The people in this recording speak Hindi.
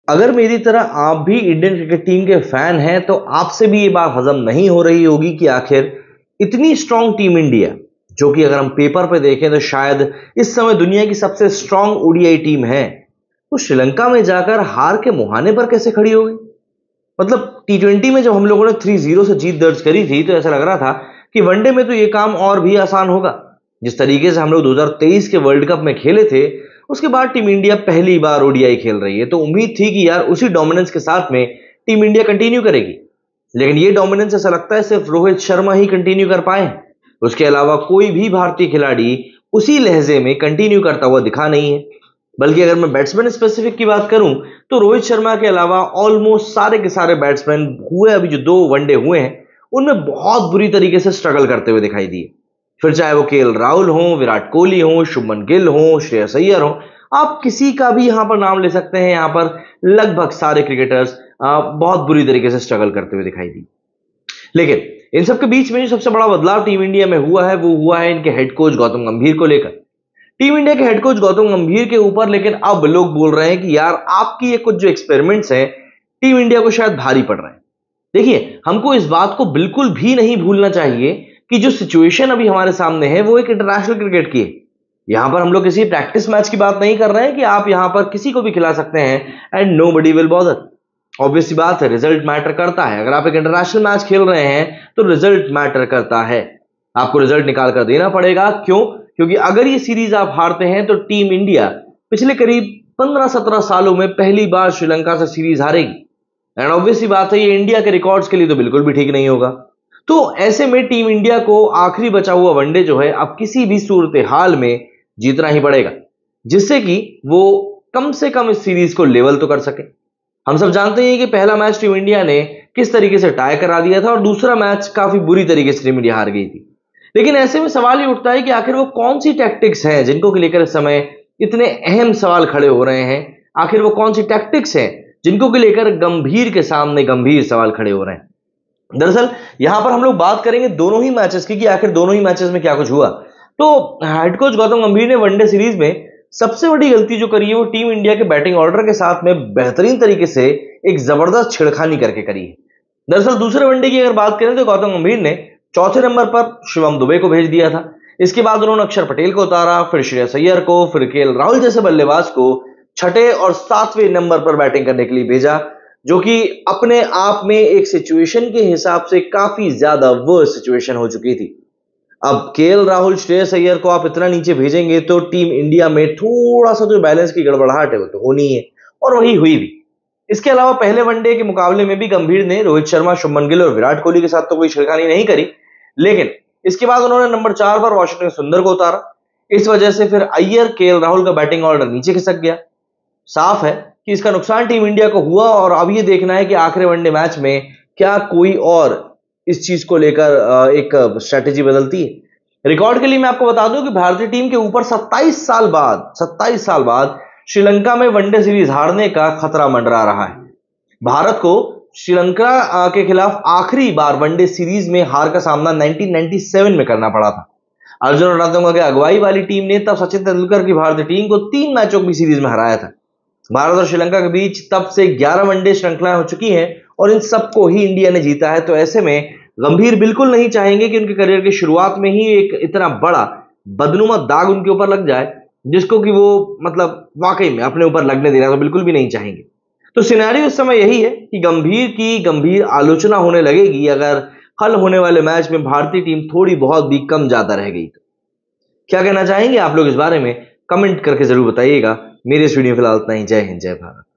अगर मेरी तरह आप भी इंडियन क्रिकेट टीम के फैन हैं तो आपसे भी ये बात हजम नहीं हो रही होगी कि आखिर इतनी स्ट्रांग टीम इंडिया, जो कि अगर हम पेपर पे देखें तो शायद इस समय दुनिया की सबसे स्ट्रांग ओडीआई टीम है, तो श्रीलंका में जाकर हार के मुहाने पर कैसे खड़ी हो गई। मतलब टी20 में जब हम लोगों ने 3-0 से जीत दर्ज करी थी तो ऐसा लग रहा था कि वनडे में तो ये काम और भी आसान होगा। जिस तरीके से हम लोग 2023 के वर्ल्ड कप में खेले थे, उसके बाद टीम इंडिया पहली बार ओडीआई खेल रही है, तो उम्मीद थी कि यार उसी डोमिनेंस के साथ में टीम इंडिया कंटिन्यू करेगी। लेकिन ये डोमिनेंस ऐसा लगता है सिर्फ रोहित शर्मा ही कंटिन्यू कर पाए। उसके अलावा कोई भी भारतीय खिलाड़ी उसी लहजे में कंटिन्यू करता हुआ दिखा नहीं है। बल्कि अगर मैं बैट्समैन स्पेसिफिक की बात करूं तो रोहित शर्मा के अलावा ऑलमोस्ट सारे के सारे बैट्समैन हुए, अभी जो 2 वनडे हुए हैं उनमें बहुत बुरी तरीके से स्ट्रगल करते हुए दिखाई दिए। फिर चाहे वो केएल राहुल हो, विराट कोहली हो, शुभमन गिल हो, श्रेयस अय्यर हो, आप किसी का भी यहां पर नाम ले सकते हैं। यहां पर लगभग सारे क्रिकेटर्स बहुत बुरी तरीके से स्ट्रगल करते हुए दिखाई दी। लेकिन इन सबके बीच में जो सबसे बड़ा बदलाव टीम इंडिया में हुआ है वो हुआ है इनके हेड कोच गौतम गंभीर को लेकर। टीम इंडिया के हेड कोच गौतम गंभीर के ऊपर लेकिन अब लोग बोल रहे हैं कि यार आपकी ये कुछ जो एक्सपेरिमेंट्स हैं टीम इंडिया को शायद भारी पड़ रहे हैं। देखिए, हमको इस बात को बिल्कुल भी नहीं भूलना चाहिए कि जो सिचुएशन अभी हमारे सामने है वो एक इंटरनेशनल क्रिकेट की है। यहां पर हम लोग किसी प्रैक्टिस मैच की बात नहीं कर रहे हैं कि आप यहां पर किसी को भी खिला सकते हैं and nobody will bother. Obvious सी बात है, रिजल्ट मैटर करता है। अगर आप एक इंटरनेशनल मैच खेल रहे हैं तो रिजल्ट मैटर करता है, आपको रिजल्ट निकाल कर देना पड़ेगा। क्यों? क्योंकि अगर ये सीरीज आप हारते हैं तो टीम इंडिया पिछले करीब 15-17 सालों में पहली बार श्रीलंका से सीरीज हारेगी एंड ऑब्वियस सी बात है ये इंडिया के रिकॉर्ड्स के लिए तो बिल्कुल भी ठीक नहीं होगा। तो ऐसे में टीम इंडिया को आखिरी बचा हुआ वनडे जो है अब किसी भी सूरत हाल में जीतना ही पड़ेगा, जिससे कि वो कम से कम इस सीरीज को लेवल तो कर सके। हम सब जानते हैं कि पहला मैच टीम इंडिया ने किस तरीके से टाई करा दिया था और दूसरा मैच काफी बुरी तरीके से टीम इंडिया हार गई थी। लेकिन ऐसे में सवाल ये उठता है कि आखिर वो कौन सी टैक्टिक्स हैं जिनको लेकर इस समय इतने अहम सवाल खड़े हो रहे हैं। आखिर वो कौन सी टैक्टिक्स हैं जिनको लेकर गंभीर के सामने गंभीर सवाल खड़े हो रहे हैं। दरअसल यहां पर हम लोग बात करेंगे दोनों ही मैचेस की कि आखिर दोनों ही मैचेस में क्या कुछ हुआ। तो हेड कोच गौतम गंभीर ने वनडे सीरीज में सबसे बड़ी गलती जो करी है वो टीम इंडिया के बैटिंग ऑर्डर के साथ में बेहतरीन तरीके से एक जबरदस्त छिड़खानी करके करी है। दरअसल दूसरे वनडे की अगर बात करें तो गौतम गंभीर ने चौथे नंबर पर शिवम दुबे को भेज दिया था। इसके बाद उन्होंने अक्षर पटेल को उतारा, फिर श्रेयस अय्यर को, फिर केएल राहुल जैसे बल्लेबाज को छठे और सातवें नंबर पर बैटिंग करने के लिए भेजा, जो कि अपने आप में एक सिचुएशन के हिसाब से काफी ज्यादा वर्स्ट सिचुएशन हो चुकी थी। अब केएल राहुल, श्रेयस अय्यर को आप इतना नीचे भेजेंगे तो टीम इंडिया में थोड़ा सा जो बैलेंस की गड़बड़ाहट है वो तो होनी है, और वही हुई भी। इसके अलावा पहले वनडे के मुकाबले में भी गंभीर ने रोहित शर्मा, शुभमन गिल और विराट कोहली के साथ तो कोई छिड़खानी नहीं करी, लेकिन इसके बाद उन्होंने नंबर 4 पर वाशिंगटन सुंदर को उतारा। इस वजह से फिर अय्यर, केएल राहुल का बैटिंग ऑर्डर नीचे खिसक गया। साफ है कि इसका नुकसान टीम इंडिया को हुआ और अब ये देखना है कि आखिरी वनडे मैच में क्या कोई और इस चीज को लेकर एक स्ट्रेटेजी बदलती है। रिकॉर्ड के लिए मैं आपको बता दूं कि भारतीय टीम के ऊपर 27 साल बाद श्रीलंका में वनडे सीरीज हारने का खतरा मंडरा रहा है। भारत को श्रीलंका के खिलाफ आखिरी बार वनडे सीरीज में हार का सामना 1997 में करना पड़ा था। अर्जुन रणतंगा की अगुवाई वाली टीम ने तब सचिन तेंदुलकर की भारतीय टीम को 3 मैचों की सीरीज में हराया था। भारत और श्रीलंका के बीच तब से 11 वनडे श्रृंखलाएं हो चुकी हैं और इन सबको ही इंडिया ने जीता है। तो ऐसे में गंभीर बिल्कुल नहीं चाहेंगे कि उनके करियर की शुरुआत में ही एक इतना बड़ा बदनुमा दाग उनके ऊपर लग जाए, जिसको कि वो मतलब वाकई में अपने ऊपर लगने देना तो बिल्कुल भी नहीं चाहेंगे। तो सिनेरियो इस समय यही है कि गंभीर की गंभीर आलोचना होने लगेगी अगर कल होने वाले मैच में भारतीय टीम थोड़ी बहुत भी कम ज्यादा रह गई तो। क्या कहना चाहेंगे आप लोग इस बारे में? कमेंट करके जरूर बताइएगा। मेरे इस वीडियो फिलहाल इतना ही। जय हिंद, जय भारत।